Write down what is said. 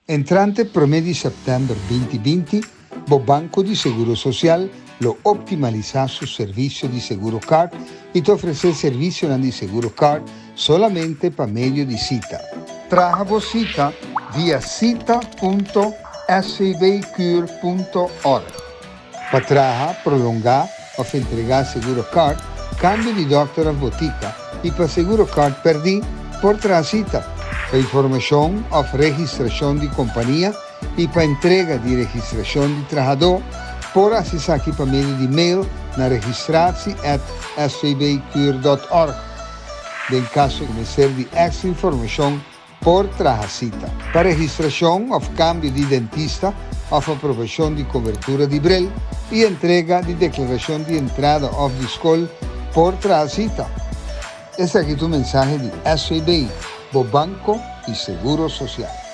Entrante pro mês de setembro 2020, o Banco de Seguro Social lo optimaliza su servicio di Seguro Card e ti offre il servizio di Seguro Card solamente per medio di cita. Traga cita via cita.svcure.org. Para prolongar o entregar Seguro Card, cambio di doctor a botica e per Seguro Card perdi por cita. Para informação ou registração de companhia e para entrega de registração de trabalhador, por acessar aqui por meio de e-mail na registratie@svcure.org. Em caso de começar de extra informação por Trajacita. Para registração ou cambio de dentista ou aprovação de cobertura de Braille e entrega de declaração de entrada ou de escola por Trajacita. Este aqui é o mensagem de SVBI, o Banco e Seguro Social.